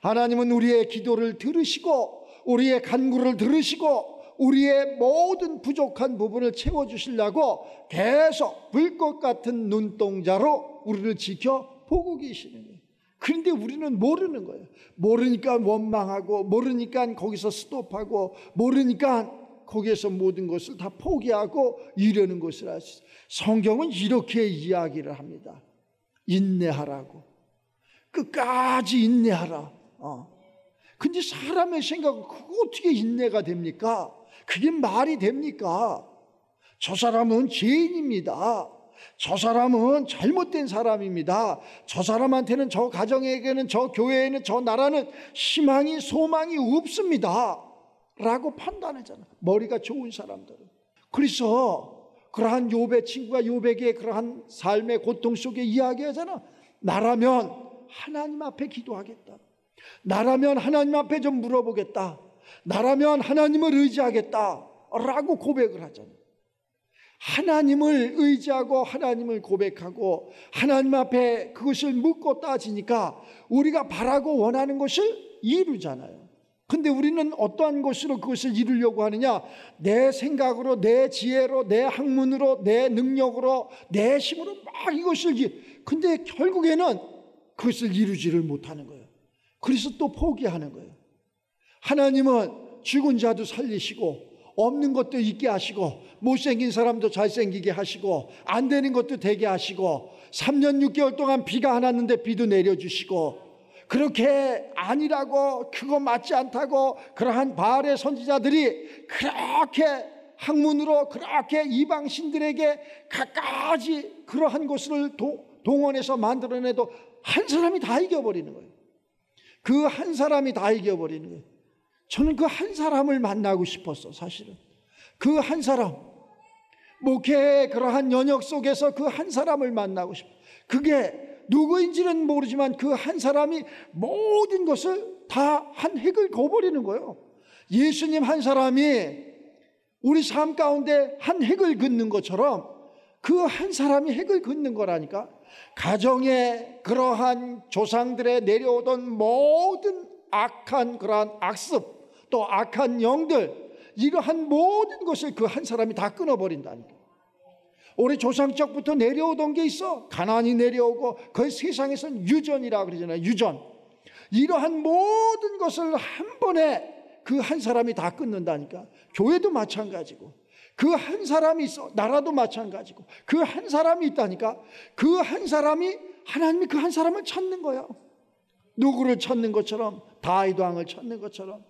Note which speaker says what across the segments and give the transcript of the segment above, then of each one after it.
Speaker 1: 하나님은 우리의 기도를 들으시고 우리의 간구를 들으시고 우리의 모든 부족한 부분을 채워주시려고 계속 불꽃 같은 눈동자로 우리를 지켜보고 계시는 거예요. 그런데 우리는 모르는 거예요. 모르니까 원망하고, 모르니까 거기서 스톱하고, 모르니까 거기에서 모든 것을 다 포기하고 이러는 것을 알 수 있어요. 성경은 이렇게 이야기를 합니다. 인내하라고. 끝까지 인내하라. 근데 사람의 생각은 그거 어떻게 인내가 됩니까? 그게 말이 됩니까? 저 사람은 죄인입니다. 저 사람은 잘못된 사람입니다. 저 사람한테는, 저 가정에게는, 저 교회에는, 저 나라는 희망이 소망이 없습니다 라고 판단하잖아, 머리가 좋은 사람들은. 그래서 그러한 욥의 친구가 욥에게 그러한 삶의 고통 속에 이야기하잖아. 나라면 하나님 앞에 기도하겠다. 나라면 하나님 앞에 좀 물어보겠다. 나라면 하나님을 의지하겠다 라고 고백을 하잖아. 하나님을 의지하고 하나님을 고백하고 하나님 앞에 그것을 묻고 따지니까 우리가 바라고 원하는 것을 이루잖아요. 근데 우리는 어떠한 것으로 그것을 이루려고 하느냐? 내 생각으로, 내 지혜로, 내 학문으로, 내 능력으로, 내 힘으로 막 이것을 근데 결국에는 그것을 이루지를 못하는 거예요. 그래서 또 포기하는 거예요. 하나님은 죽은 자도 살리시고 없는 것도 있게 하시고 못생긴 사람도 잘생기게 하시고 안 되는 것도 되게 하시고 3년 6개월 동안 비가 안 왔는데 비도 내려주시고, 그렇게 아니라고, 그거 맞지 않다고 그러한 바알의 선지자들이 그렇게 학문으로 그렇게 이방신들에게 갖가지 그러한 것을 동원해서 만들어내도 한 사람이 다 이겨버리는 거예요. 그 한 사람이 다 이겨버리는 거예요. 저는 그 한 사람을 만나고 싶었어. 사실은 그 한 사람, 목회의 그러한 연역 속에서 그 한 사람을 만나고 싶어. 그게 누구인지는 모르지만 그 한 사람이 모든 것을 다 한 획을 그어버리는 거예요. 예수님 한 사람이 우리 삶 가운데 한 획을 긋는 것처럼 그 한 사람이 획을 긋는 거라니까. 가정에 그러한 조상들의 내려오던 모든 악한 그러한 악습, 또 악한 영들, 이러한 모든 것을 그 한 사람이 다 끊어버린다니까. 우리 조상적부터 내려오던 게 있어. 가난이 내려오고, 그 세상에서는 유전이라고 그러잖아요. 유전. 이러한 모든 것을 한 번에 그 한 사람이 다 끊는다니까. 교회도 마찬가지고, 그 한 사람이 있어. 나라도 마찬가지고, 그 한 사람이 있다니까. 그 한 사람이, 하나님이 그 한 사람을 찾는 거야. 누구를 찾는 것처럼, 다윗 왕을 찾는 것처럼.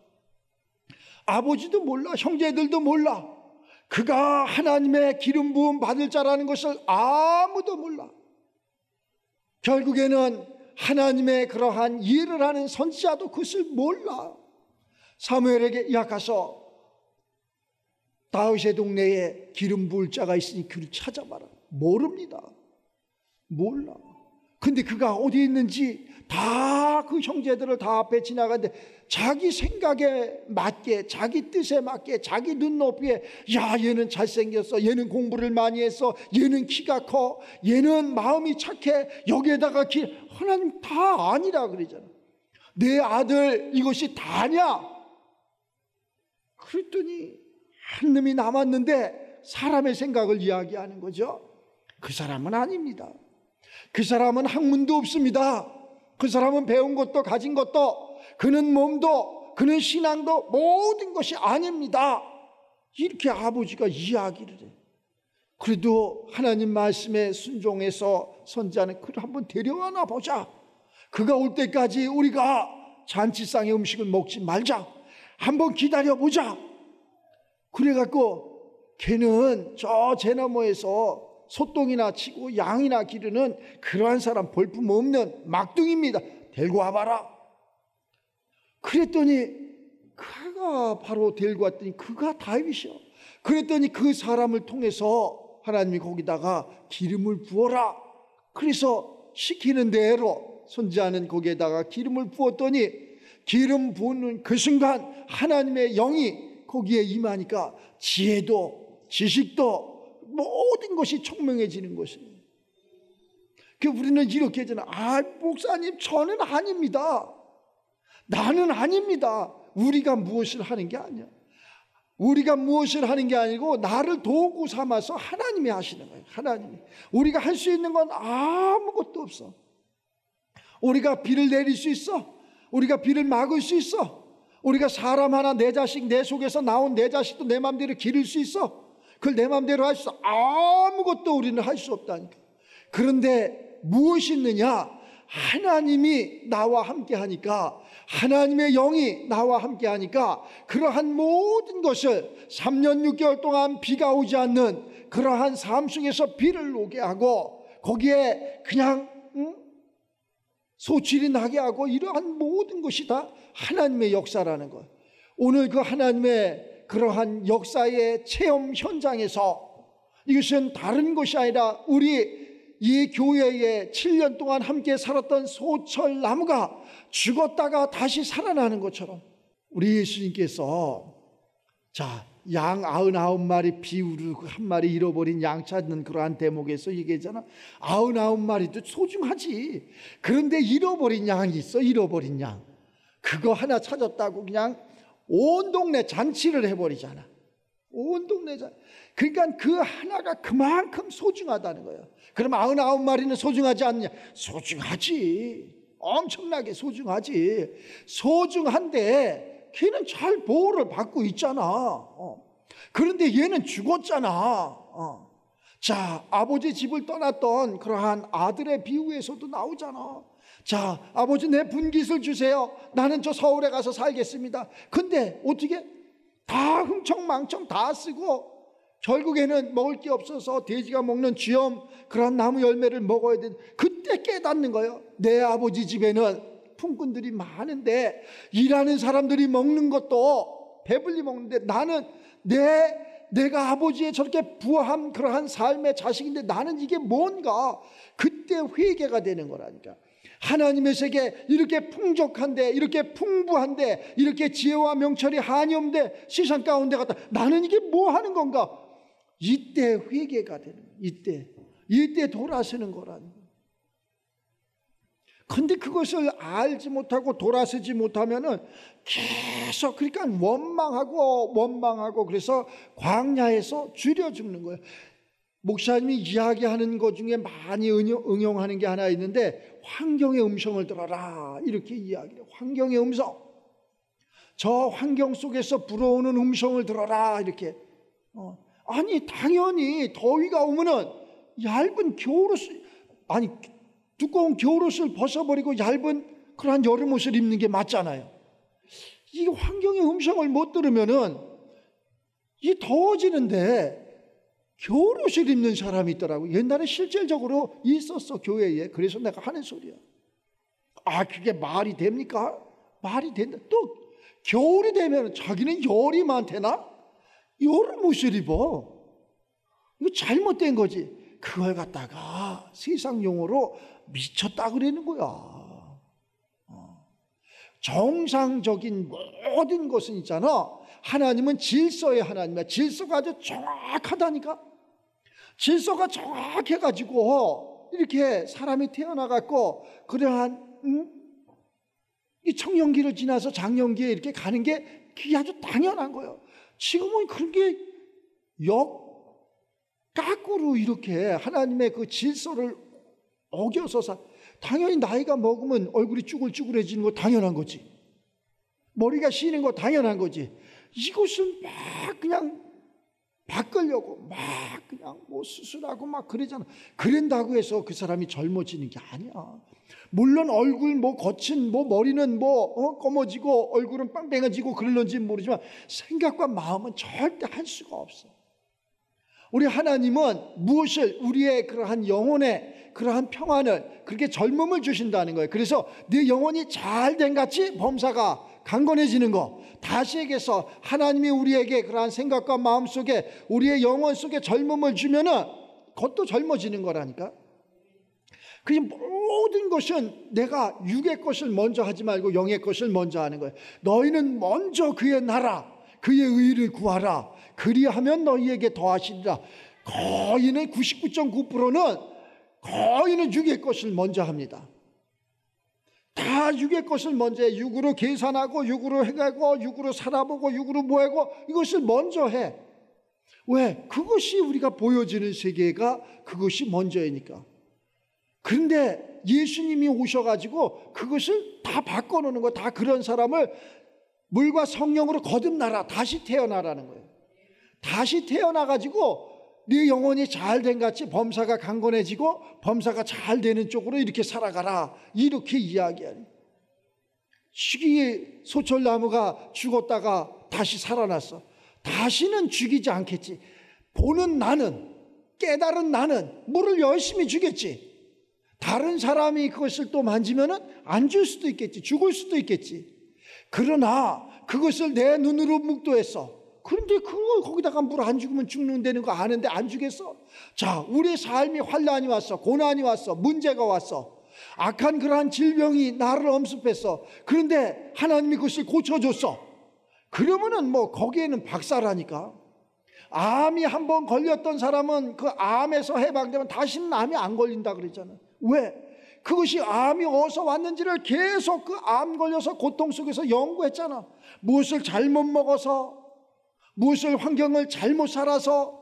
Speaker 1: 아버지도 몰라, 형제들도 몰라. 그가 하나님의 기름 부음 받을 자라는 것을 아무도 몰라. 결국에는 하나님의 그러한 일을 하는 선지자도 그것을 몰라. 사무엘에게, 야 가서 다윗의 동네에 기름 부을 자가 있으니 그를 찾아봐라. 모릅니다. 몰라. 근데 그가 어디 있는지 다 그 형제들을 다 앞에 지나가는데 자기 생각에 맞게, 자기 뜻에 맞게, 자기 눈높이에, 야 얘는 잘생겼어, 얘는 공부를 많이 했어, 얘는 키가 커, 얘는 마음이 착해, 여기에다가 하나님 다 아니라 그러잖아. 내 아들 이것이 다냐? 그랬더니 한 놈이 남았는데 사람의 생각을 이야기하는 거죠. 그 사람은 아닙니다. 그 사람은 학문도 없습니다. 그 사람은 배운 것도 가진 것도, 그는 몸도, 그는 신앙도 모든 것이 아닙니다. 이렇게 아버지가 이야기를 해. 그래도 하나님 말씀에 순종해서 선지자는 그를 한번 데려와나 보자. 그가 올 때까지 우리가 잔치상의 음식을 먹지 말자. 한번 기다려보자. 그래갖고 걔는 저 제너머에서 소똥이나 치고 양이나 기르는 그러한 사람, 볼품없는 막둥이입니다. 데리고 와봐라. 그랬더니 그가 바로 데리고 왔더니 그가 다윗이요. 그랬더니 그 사람을 통해서 하나님이 거기다가 기름을 부어라. 그래서 시키는 대로 선지자는 거기에다가 기름을 부었더니 기름 부는 그 순간 하나님의 영이 거기에 임하니까 지혜도 지식도 모든 것이 총명해지는 것이에요. 우리는 이렇게 하잖아요. 목사님 저는 아닙니다. 나는 아닙니다. 우리가 무엇을 하는 게 아니야. 우리가 무엇을 하는 게 아니고 나를 도구 삼아서 하나님이 하시는 거예요. 하나님이. 우리가 할 수 있는 건 아무것도 없어. 우리가 비를 내릴 수 있어. 우리가 비를 막을 수 있어. 우리가 사람 하나, 내 자식, 내 속에서 나온 내 자식도 내 마음대로 기를 수 있어. 그걸 내 마음대로 할 수 있어. 아무것도 우리는 할 수 없다니까. 그런데 무엇이 있느냐? 하나님이 나와 함께 하니까, 하나님의 영이 나와 함께 하니까 그러한 모든 것을 3년 6개월 동안 비가 오지 않는 그러한 삶 속에서 비를 오게 하고, 거기에 그냥 소출이 나게 하고, 이러한 모든 것이 다 하나님의 역사라는 것. 오늘 그 하나님의 그러한 역사의 체험 현장에서, 이것은 다른 것이 아니라 우리 이 교회에 7년 동안 함께 살았던 소철나무가 죽었다가 다시 살아나는 것처럼, 우리 예수님께서 양 99마리 비우르 한 마리 잃어버린 양 찾는 그러한 대목에서 얘기했잖아. 99마리도 소중하지. 그런데 잃어버린 양이 있어. 잃어버린 양, 그거 하나 찾았다고 그냥 온 동네 잔치를 해버리잖아. 온 동네 잔치. 그러니까 그 하나가 그만큼 소중하다는 거예요. 그럼 99마리는 소중하지 않느냐? 소중하지. 엄청나게 소중하지. 소중한데 걔는 잘 보호를 받고 있잖아. 그런데 얘는 죽었잖아. 자, 아버지 집을 떠났던 그러한 아들의 비유에서도 나오잖아. 자, 아버지 내 분깃을 주세요. 나는 저 서울에 가서 살겠습니다. 근데 어떻게 다 흥청망청 다 쓰고 결국에는 먹을 게 없어서 돼지가 먹는 쥐엄 그런 나무 열매를 먹어야 돼. 그때 깨닫는 거예요. 내 아버지 집에는 품꾼들이 많은데 일하는 사람들이 먹는 것도 배불리 먹는데, 나는 내가 아버지의 저렇게 부한 그러한 삶의 자식인데 나는 이게 뭔가. 그때 회개가 되는 거라니까. 하나님의 세계 이렇게 풍족한데, 이렇게 풍부한데, 이렇게 지혜와 명철이 한이없는데 시선 가운데 갔다 나는 이게 뭐 하는 건가. 이때 회개가 되는 거예요. 이때 돌아서는 거라는 거예요. 근데 그것을 알지 못하고 돌아서지 못하면은 계속, 그러니까 원망하고 그래서 광야에서 줄여 죽는 거예요. 목사님이 이야기하는 것 중에 많이 응용하는 게 하나 있는데, 환경의 음성을 들어라, 이렇게 이야기해요. 환경의 음성, 저 환경 속에서 불어오는 음성을 들어라, 이렇게. 아니 당연히 더위가 오면은 얇은 겨울옷을, 아니 두꺼운 겨울옷을 벗어버리고 얇은 그러한 여름옷을 입는 게 맞잖아요. 이 환경의 음성을 못 들으면은 이 더워지는데 겨울옷을 입는 사람이 있더라고. 옛날에 실질적으로 있었어, 교회에. 그래서 내가 하는 소리야. 아, 그게 말이 됩니까? 말이 된다. 또 겨울이 되면 자기는 열이 많대나? 여름옷을 입어. 이거 잘못된 거지. 그걸 갖다가 세상 용어로 미쳤다 그러는 거야. 정상적인 모든 것은 있잖아. 하나님은 질서의 하나님이야. 질서가 아주 정확하다니까. 질서가 정확해가지고 이렇게 사람이 태어나갖고 그러한 이 청년기를 지나서 장년기에 이렇게 가는 게 그게 아주 당연한 거예요. 지금은 그런 게 거꾸로 이렇게 하나님의 그 질서를 어겨서 당연히 나이가 먹으면 얼굴이 쭈글쭈글해지는 거 당연한 거지. 머리가 쉬는 거 당연한 거지. 이것을 막 그냥 바꾸려고 막 그냥 뭐 수술하고 막 그러잖아. 그런다고 해서 그 사람이 젊어지는 게 아니야. 물론 얼굴 뭐 거친 뭐 머리는 뭐 검어지고 얼굴은 빵빵해지고 그럴런지는 모르지만 생각과 마음은 절대 할 수가 없어. 우리 하나님은 무엇을, 우리의 그러한 영혼의 그러한 평안을, 그렇게 젊음을 주신다는 거예요. 그래서 네 영혼이 잘된 같이 범사가 강건해지는 거. 다시 얘기해서 하나님이 우리에게 그러한 생각과 마음 속에, 우리의 영혼 속에 젊음을 주면은 그것도 젊어지는 거라니까. 그 모든 것은 내가 육의 것을 먼저 하지 말고 영의 것을 먼저 하는 거예요. 너희는 먼저 그의 나라, 그의 의를 구하라. 그리하면 너희에게 더하시리라. 거의는 99.9%는 거의는 육의 것을 먼저 합니다. 다 육의 것을 먼저 해. 육으로 계산하고 육으로 해가고 육으로 살아보고 육으로 뭐하고 이것을 먼저 해. 왜? 그것이 우리가 보여지는 세계가 그것이 먼저이니까. 그런데 예수님이 오셔가지고 그것을 다 바꿔놓는 거예요. 다 그런 사람을 물과 성령으로 거듭나라, 다시 태어나라는 거예요. 다시 태어나가지고 네 영혼이 잘 된 같이 범사가 강건해지고 범사가 잘 되는 쪽으로 이렇게 살아가라, 이렇게 이야기하는. 시기의 소철나무가 죽었다가 다시 살아났어. 다시는 죽이지 않겠지. 보는 나는, 깨달은 나는 물을 열심히 주겠지. 다른 사람이 그것을 또 만지면은 안 줄 수도 있겠지. 죽을 수도 있겠지. 그러나 그것을 내 눈으로 묵도했어. 그런데 그거 거기다가 물 안 죽으면 죽는다는 거 아는데 안 주겠어? 자, 우리 삶이 환난이 왔어. 고난이 왔어. 문제가 왔어. 악한 그러한 질병이 나를 엄습했어. 그런데 하나님이 그것을 고쳐줬어. 그러면은 뭐 거기에는 박사라니까. 암이 한번 걸렸던 사람은 그 암에서 해방되면 다시는 암이 안 걸린다 그랬잖아. 왜? 그것이 암이 어디서 왔는지를 계속 그 암 걸려서 고통 속에서 연구했잖아. 무엇을 잘못 먹어서, 무엇을 환경을 잘못 살아서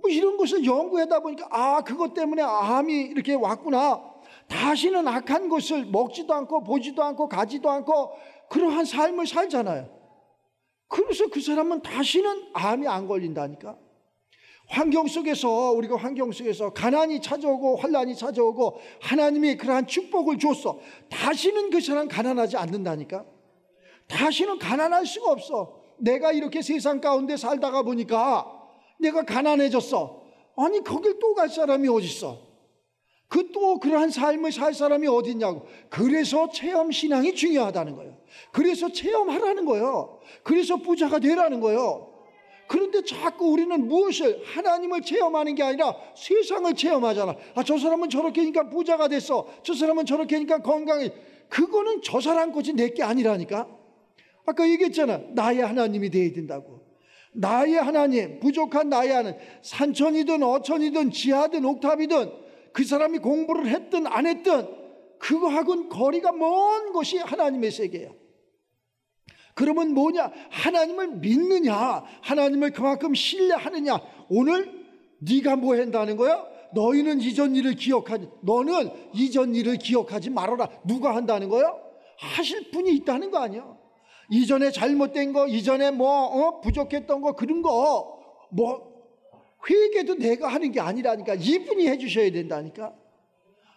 Speaker 1: 뭐 이런 것을 연구하다 보니까 아, 그것 때문에 암이 이렇게 왔구나. 다시는 악한 것을 먹지도 않고 보지도 않고 가지도 않고 그러한 삶을 살잖아요. 그래서 그 사람은 다시는 암이 안 걸린다니까. 환경 속에서, 우리가 환경 속에서 가난이 찾아오고 환난이 찾아오고 하나님이 그러한 축복을 줬어. 다시는 그 사람 가난하지 않는다니까. 다시는 가난할 수가 없어. 내가 이렇게 세상 가운데 살다가 보니까 내가 가난해졌어. 아니, 거길 또 갈 사람이 어딨어? 그 또 그러한 삶을 살 사람이 어딨냐고. 그래서 체험 신앙이 중요하다는 거예요. 그래서 체험하라는 거예요. 그래서 부자가 되라는 거예요. 그런데 자꾸 우리는 무엇을, 하나님을 체험하는 게 아니라 세상을 체험하잖아. 아, 저 사람은 저렇게 하니까 부자가 됐어. 저 사람은 저렇게 하니까 건강해. 그거는 저 사람 거지 내 게 아니라니까. 아까 얘기했잖아. 나의 하나님이 되어야 된다고. 나의 하나님, 부족한 나의 하나님. 산천이든 어천이든 지하든 옥탑이든 그 사람이 공부를 했든 안 했든 그거하고는 거리가 먼 것이 하나님의 세계야. 그러면 뭐냐? 하나님을 믿느냐? 하나님을 그만큼 신뢰하느냐? 오늘 네가 뭐 한다는 거야? 너희는 이전 일을 기억하지, 너는 이전 일을 기억하지 말아라. 누가 한다는 거야? 하실 분이 있다는 거 아니야. 이전에 잘못된 거, 이전에 부족했던 거, 그런 거 회개도 내가 하는 게 아니라니까. 이분이 해주셔야 된다니까.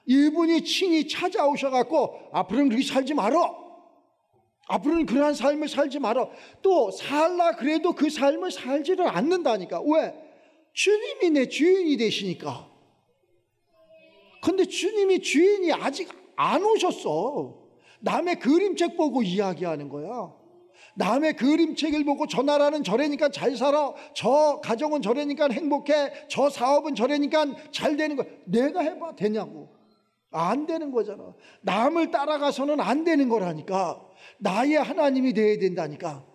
Speaker 1: 이분이 친히 찾아오셔갖고 앞으로는 그렇게 살지 말어. 앞으로는 그러한 삶을 살지 말어. 또 살라 그래도 그 삶을 살지를 않는다니까. 왜? 주님이 내 주인이 되시니까. 근데 주님이 주인이 아직 안 오셨어. 남의 그림책 보고 이야기하는 거야. 남의 그림책을 보고 저 나라는 저래니까 잘 살아, 저 가정은 저래니까 행복해, 저 사업은 저래니까 잘 되는 거야. 내가 해봐 되냐고. 안 되는 거잖아. 남을 따라가서는 안 되는 거라니까. 나의 하나님이 되어야 된다니까.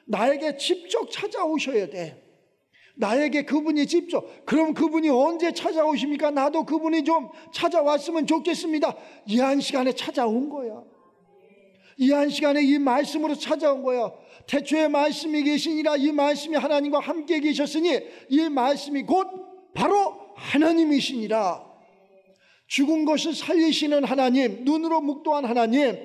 Speaker 1: 나에게 직접 찾아오셔야 돼. 나에게 그분이 직접. 그럼 그분이 언제 찾아오십니까? 나도 그분이 좀 찾아왔으면 좋겠습니다. 이 한 시간에 찾아온 거야. 이 한 시간에 이 말씀으로 찾아온 거야. 태초에 말씀이 계시니라. 이 말씀이 하나님과 함께 계셨으니 이 말씀이 곧 바로 하나님이시니라. 죽은 것을 살리시는 하나님, 눈으로 묵도한 하나님,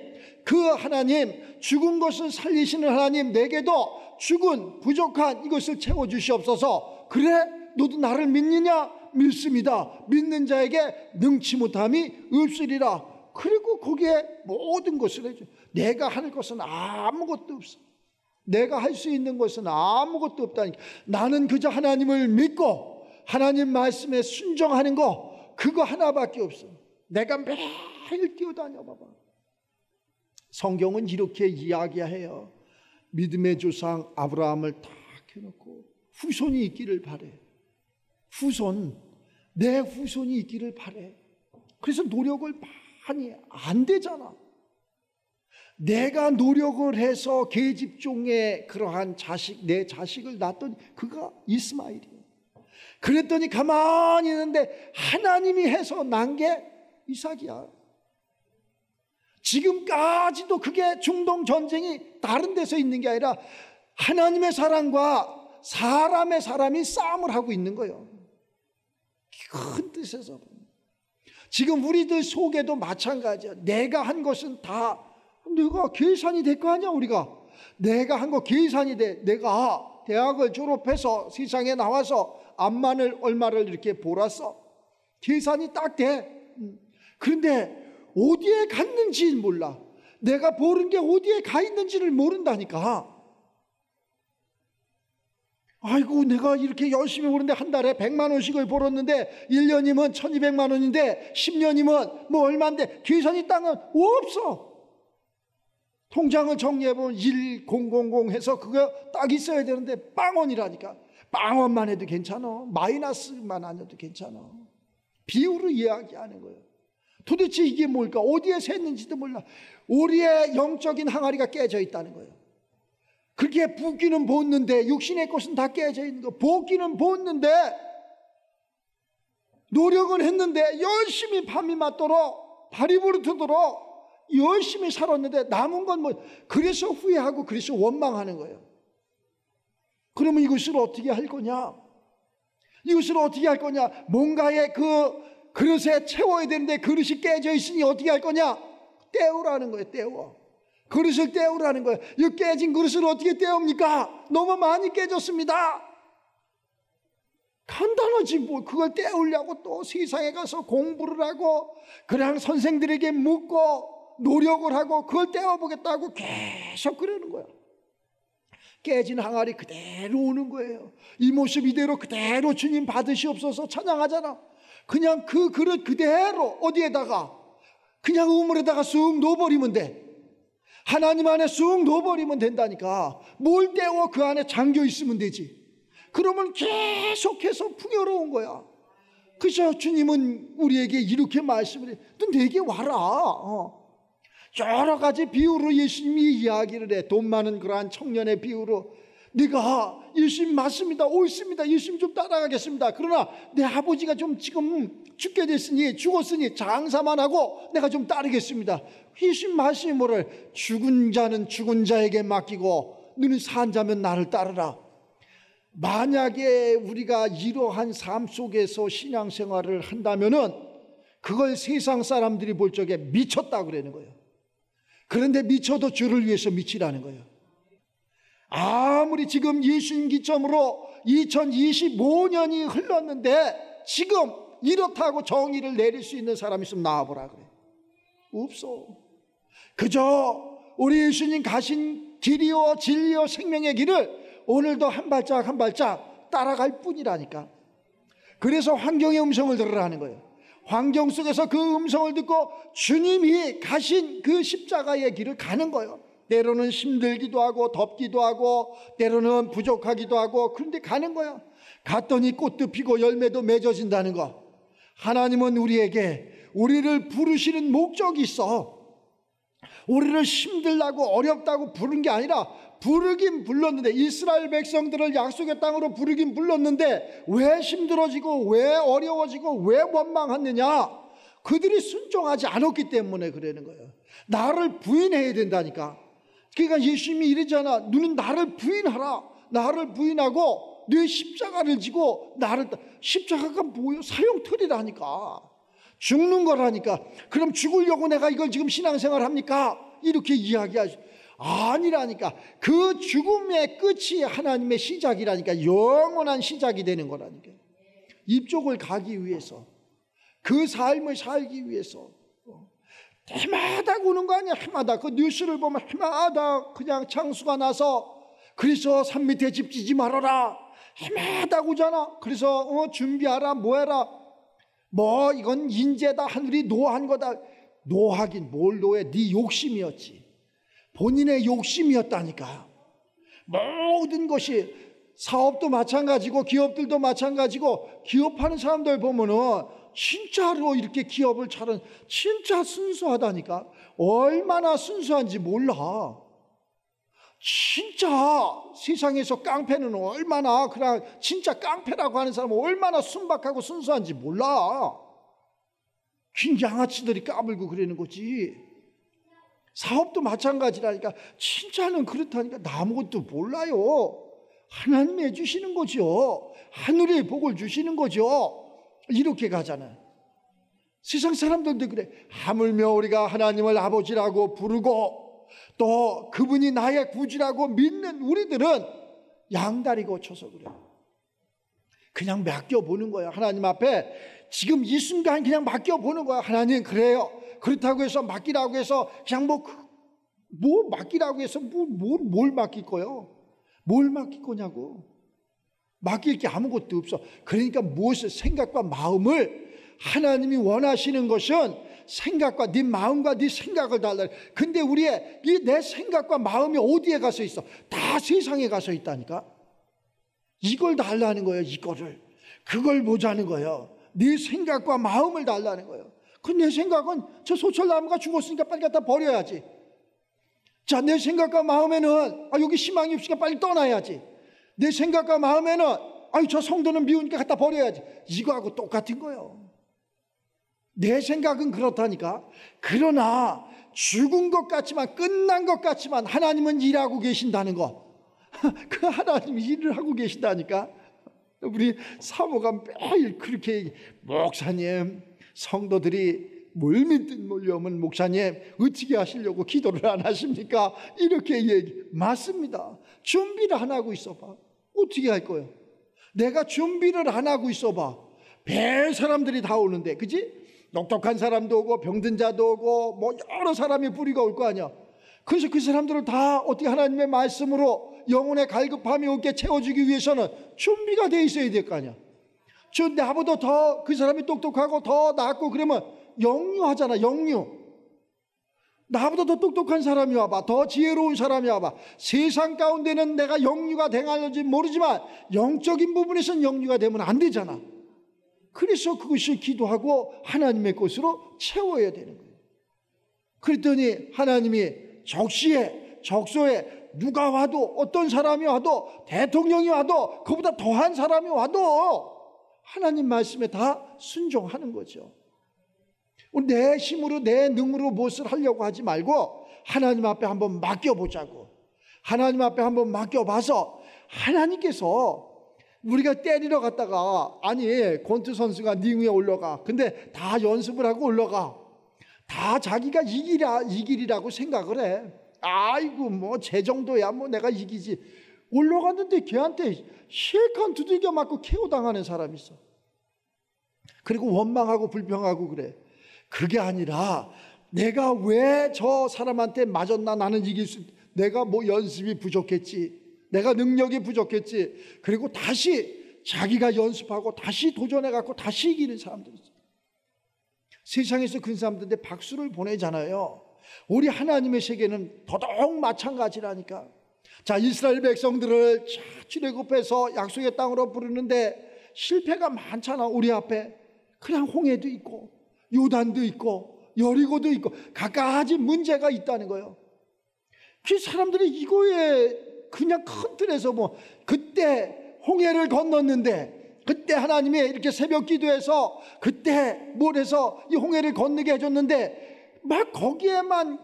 Speaker 1: 그 하나님, 죽은 것을 살리시는 하나님, 내게도 죽은 부족한 이것을 채워주시옵소서. 그래? 너도 나를 믿느냐? 믿습니다. 믿는 자에게 능치 못함이 없으리라. 그리고 거기에 모든 것을 해줘. 내가 할 것은 아무것도 없어. 내가 할 수 있는 것은 아무것도 없다니까. 나는 그저 하나님을 믿고 하나님 말씀에 순종하는 거, 그거 하나밖에 없어. 내가 매일 뛰어다녀 봐봐. 성경은 이렇게 이야기해요. 믿음의 조상 아브라함을 딱 해놓고 후손이 있기를 바래. 후손, 내 후손이 있기를 바래. 그래서 노력을 많이 안 되잖아. 내가 노력을 해서 계집종의 그러한 자식, 내 자식을 낳았더니 그가 이스마엘이야. 그랬더니 가만히 있는데 하나님이 해서 난 게 이삭이야. 지금까지도 그게 중동 전쟁이 다른 데서 있는 게 아니라 하나님의 사람과 사람의 사람이 싸움을 하고 있는 거예요. 큰 뜻에서. 지금 우리들 속에도 마찬가지야. 내가 한 것은 다 내가 계산이 될 거 아니야. 우리가 내가 한 거 계산이 돼. 내가 대학을 졸업해서 세상에 나와서 암만을 얼마를 이렇게 벌었어. 계산이 딱 돼. 그런데 어디에 갔는지 몰라. 내가 버는 게 어디에 가 있는지를 모른다니까. 아이고, 내가 이렇게 열심히 버는데 한 달에 100만 원씩을 벌었는데 1년이면 1200만 원인데 10년이면 뭐 얼마인데 계산이 땅은 없어. 통장을 정리해보면 1000 해서 그거 딱 있어야 되는데 빵원이라니까. 빵원만 해도 괜찮아. 마이너스만 아니어도 괜찮아. 비율을 이야기하는 거예요. 도대체 이게 뭘까? 어디에 샜는지도 몰라. 우리의 영적인 항아리가 깨져 있다는 거예요. 그렇게 붓기는 붓는데 육신의 것은 다 깨져 있는 거. 붓기는 붓는데 노력은 했는데 열심히 밤이 맞도록 발이 부르트도록 열심히 살았는데 남은 건 뭐, 그래서 후회하고 그래서 원망하는 거예요. 그러면 이것을 어떻게 할 거냐? 이것을 어떻게 할 거냐? 뭔가의 그 그릇에 채워야 되는데 그릇이 깨져 있으니 어떻게 할 거냐? 떼우라는 거예요. 떼워. 그릇을 떼우라는 거예요. 이 깨진 그릇을 어떻게 떼웁니까? 너무 많이 깨졌습니다. 간단하지 뭐. 그걸 떼우려고 또 세상에 가서 공부를 하고 그냥 선생들에게 묻고 노력을 하고 그걸 떼어보겠다고 계속 그러는 거예요. 깨진 항아리 그대로 오는 거예요. 이 모습 이대로 그대로 주님 받으시옵소서 찬양하잖아. 그냥 그 그릇 그대로 어디에다가 그냥 우물에다가 쑥 넣어버리면 돼. 하나님 안에 쑥 넣어버리면 된다니까. 뭘 떼워 그 안에 잠겨 있으면 되지. 그러면 계속해서 풍요로운 거야. 그래서 주님은 우리에게 이렇게 말씀을 해. 너 내게 와라. 여러 가지 비유로 예수님이 이야기를 해. 돈 많은 그러한 청년의 비유로 내가 예수님 맞습니다. 옳습니다. 예수님 좀 따라가겠습니다. 그러나 내 아버지가 좀 지금 죽게 됐으니 죽었으니 장사만 하고 내가 좀 따르겠습니다. 예수님 말씀이 뭐를 죽은 자는 죽은 자에게 맡기고 너는 산 자면 나를 따르라. 만약에 우리가 이러한 삶 속에서 신앙생활을 한다면은 그걸 세상 사람들이 볼 적에 미쳤다 그러는 거예요. 그런데 미쳐도 주를 위해서 미치라는 거예요. 아무리 지금 예수님 기점으로 2025년이 흘렀는데 지금 이렇다고 정의를 내릴 수 있는 사람이 있으면 나와보라 그래. 없어. 그저 우리 예수님 가신 길이요 진리요 생명의 길을 오늘도 한 발짝 한 발짝 따라갈 뿐이라니까. 그래서 환경의 음성을 들으라는 거예요. 환경 속에서 그 음성을 듣고 주님이 가신 그 십자가의 길을 가는 거예요. 때로는 힘들기도 하고 덥기도 하고 때로는 부족하기도 하고 그런데 가는 거야. 갔더니 꽃도 피고 열매도 맺어진다는 거. 하나님은 우리에게 우리를 부르시는 목적이 있어. 우리를 힘들다고 어렵다고 부른 게 아니라 부르긴 불렀는데 이스라엘 백성들을 약속의 땅으로 부르긴 불렀는데 왜 힘들어지고 왜 어려워지고 왜 원망하느냐? 그들이 순종하지 않았기 때문에 그러는 거예요. 나를 부인해야 된다니까. 그러니까 예수님이 이러잖아. 너는 나를 부인하라. 나를 부인하고 내 십자가를 지고 나를. 십자가가 뭐예요? 사형틀이라니까. 죽는 거라니까. 그럼 죽으려고 내가 이걸 지금 신앙생활 합니까? 이렇게 이야기하죠. 아니라니까. 그 죽음의 끝이 하나님의 시작이라니까. 영원한 시작이 되는 거라니까. 이쪽을 가기 위해서, 그 삶을 살기 위해서 해마다 우는 거 아니야. 해마다. 그 뉴스를 보면 해마다 그냥 창수가 나서 그래서 산 밑에 집 지지 말아라 해마다 우잖아. 그래서 준비하라 뭐해라. 뭐 이건 인재다. 하늘이 노한 거다. 노하긴 뭘 노해. 네 욕심이었지. 본인의 욕심이었다니까. 모든 것이 사업도 마찬가지고 기업들도 마찬가지고 기업하는 사람들 보면은 진짜로 이렇게 기업을 차린 진짜 순수하다니까. 얼마나 순수한지 몰라. 진짜 세상에서 깡패는 얼마나 그냥 진짜 깡패라고 하는 사람은 얼마나 순박하고 순수한지 몰라. 긴 양아치들이 까불고 그러는 거지. 사업도 마찬가지라니까. 진짜는 그렇다니까. 나 아무것도 몰라요. 하나님이 해주시는 거죠. 하늘의 복을 주시는 거죠. 이렇게 가잖아요. 세상 사람들도 그래. 하물며 우리가 하나님을 아버지라고 부르고 또 그분이 나의 구주라고 믿는 우리들은 양다리 고쳐서 그래. 그냥 맡겨보는 거야. 하나님 앞에 지금 이 순간 그냥 맡겨보는 거야. 하나님 그래요. 그렇다고 해서 맡기라고 해서 그냥 뭐 맡기라고 해서 뭘 맡길 거요? 뭘 맡길 거냐고. 맡길 게 아무것도 없어. 그러니까 무엇을 생각과 마음을 하나님이 원하시는 것은 생각과 네 마음과 네 생각을 달라. 근데 우리의 이 내 생각과 마음이 어디에 가서 있어? 다 세상에 가서 있다니까. 이걸 달라는 거예요. 이거를. 그걸 보자는 거예요. 네 생각과 마음을 달라는 거예요. 그 내 생각은 저 소철나무가 죽었으니까 빨리 갖다 버려야지. 자, 내 생각과 마음에는 여기 희망이 없으니까 빨리 떠나야지. 내 생각과 마음에는 저 성도는 미우니까 갖다 버려야지. 이거하고 똑같은 거예요. 내 생각은 그렇다니까. 그러나 죽은 것 같지만 끝난 것 같지만 하나님은 일하고 계신다는 거. 그 하나님이 일을 하고 계신다니까. 우리 사모가 매일 그렇게 목사님 성도들이 뭘 믿든 몰려오면 목사님 어떻게 하시려고 기도를 안 하십니까? 이렇게 맞습니다. 준비를 안 하고 있어봐. 어떻게 할 거예요? 내가 준비를 안 하고 있어봐. 별 사람들이 다 오는데, 그지? 똑똑한 사람도 오고 병든 자도 오고 뭐 여러 사람이 뿌리가 올 거 아니야. 그래서 그 사람들을 다 어떻게 하나님의 말씀으로 영혼의 갈급함이 없게 채워주기 위해서는 준비가 돼 있어야 될 거 아니야. 나보다 더 그 사람이 똑똑하고 더 낫고 그러면 영유하잖아. 영유. 나보다 더 똑똑한 사람이 와봐. 더 지혜로운 사람이 와봐. 세상 가운데는 내가 영유가 되는지 모르지만 영적인 부분에서는 영유가 되면 안 되잖아. 그래서 그것을 기도하고 하나님의 것으로 채워야 되는 거예요. 그랬더니 하나님이 적소에 누가 와도 어떤 사람이 와도 대통령이 와도 그보다 더한 사람이 와도 하나님 말씀에 다 순종하는 거죠. 내 힘으로 내 능으로 무엇을 하려고 하지 말고 하나님 앞에 한번 맡겨보자고. 하나님 앞에 한번 맡겨봐서 하나님께서 우리가 때리러 갔다가 권투 선수가 링 위에 올라가. 근데 다 연습을 하고 올라가. 다 자기가 이기리라고 생각을 해. 아이고 뭐 제 정도야 뭐 내가 이기지. 올라갔는데 걔한테 실컷 두들겨 맞고 KO 당하는 사람이 있어. 그리고 원망하고 불평하고 그래. 그게 아니라 내가 왜 저 사람한테 맞았나. 나는 내가 뭐 연습이 부족했지. 내가 능력이 부족했지. 그리고 다시 자기가 연습하고 다시 도전해갖고 다시 이기는 사람들이 있어요. 세상에서 그 사람들한테 박수를 보내잖아요. 우리 하나님의 세계는 더더욱 마찬가지라니까. 자, 이스라엘 백성들을 출애굽해서 약속의 땅으로 부르는데 실패가 많잖아. 우리 앞에 그냥 홍해도 있고 요단도 있고 여리고도 있고 갖가지 문제가 있다는 거예요. 그 사람들이 이거에 그냥 큰 틀에서 그때 홍해를 건넜는데 그때 하나님이 이렇게 새벽 기도해서 그때 뭘 해서 이 홍해를 건너게 해줬는데 막 거기에만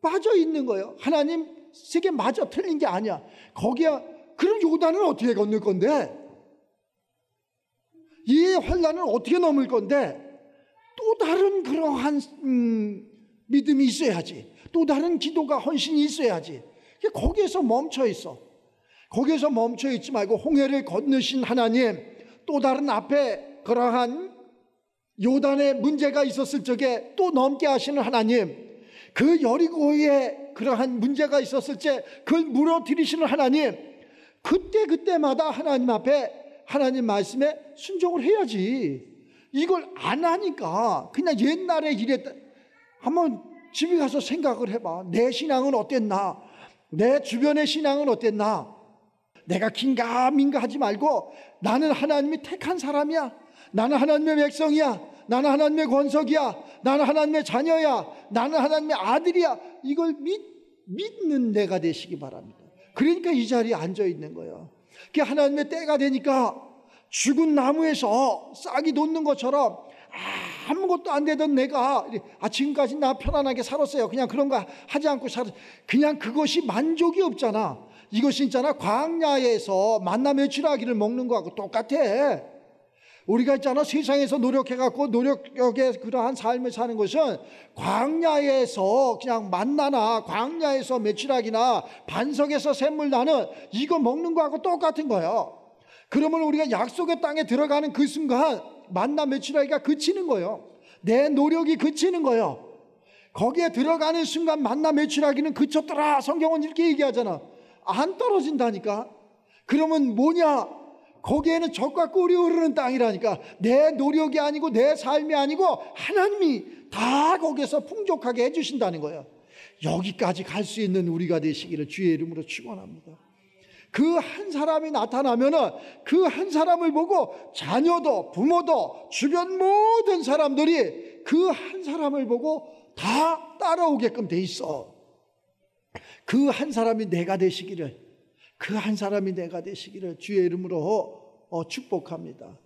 Speaker 1: 빠져 있는 거예요. 하나님 세계 맞아 틀린 게 아니야. 그럼 요단은 어떻게 건널 건데? 이 환란을 어떻게 넘을 건데? 또 다른 그러한 믿음이 있어야지. 또 다른 기도가 헌신이 있어야지. 거기에서 멈춰 있어. 거기에서 멈춰 있지 말고 홍해를 건너신 하나님, 또 다른 앞에 그러한 요단의 문제가 있었을 적에 또 넘게 하시는 하나님, 그 여리고에 그러한 문제가 있었을 때 그걸 무너뜨리시는 하나님, 그때마다 하나님 앞에 하나님 말씀에 순종을 해야지. 이걸 안 하니까 그냥 옛날에 이랬다. 한번 집에 가서 생각을 해봐. 내 신앙은 어땠나? 내 주변의 신앙은 어땠나? 내가 긴가민가 하지 말고 나는 하나님이 택한 사람이야. 나는 하나님의 백성이야. 나는 하나님의 권석이야. 나는 하나님의 자녀야. 나는 하나님의 아들이야. 이걸 믿는 내가 되시기 바랍니다. 그러니까 이 자리에 앉아 있는 거예요. 그게 하나님의 때가 되니까 죽은 나무에서 싹이 돋는 것처럼 아무것도 안 되던 내가 지금까지 나 편안하게 살았어요. 그냥 그런 거 하지 않고 그냥 그것이 만족이 없잖아. 이것이 있잖아, 광야에서 만나 메추라기를 먹는 거하고 똑같아. 우리가 있잖아, 세상에서 노력해갖고 노력의 그러한 삶을 사는 것은 광야에서 그냥 만나나 광야에서 메추라기나 반석에서 샘물 나는 이거 먹는 거하고 똑같은 거예요. 그러면 우리가 약속의 땅에 들어가는 그 순간 만나 메추라기가 그치는 거예요. 내 노력이 그치는 거예요. 거기에 들어가는 순간 만나 메추라기는 그쳤더라. 성경은 이렇게 얘기하잖아. 안 떨어진다니까. 그러면 뭐냐? 거기에는 젖과 꿀이 흐르는 땅이라니까. 내 노력이 아니고 내 삶이 아니고 하나님이 다 거기에서 풍족하게 해주신다는 거예요. 여기까지 갈 수 있는 우리가 되시기를 주의 이름으로 축원합니다. 그 한 사람이 나타나면은 그 한 사람을 보고 자녀도 부모도 주변 모든 사람들이 그 한 사람을 보고 다 따라오게끔 돼 있어. 그 한 사람이 내가 되시기를, 그 한 사람이 내가 되시기를 주의 이름으로 축복합니다.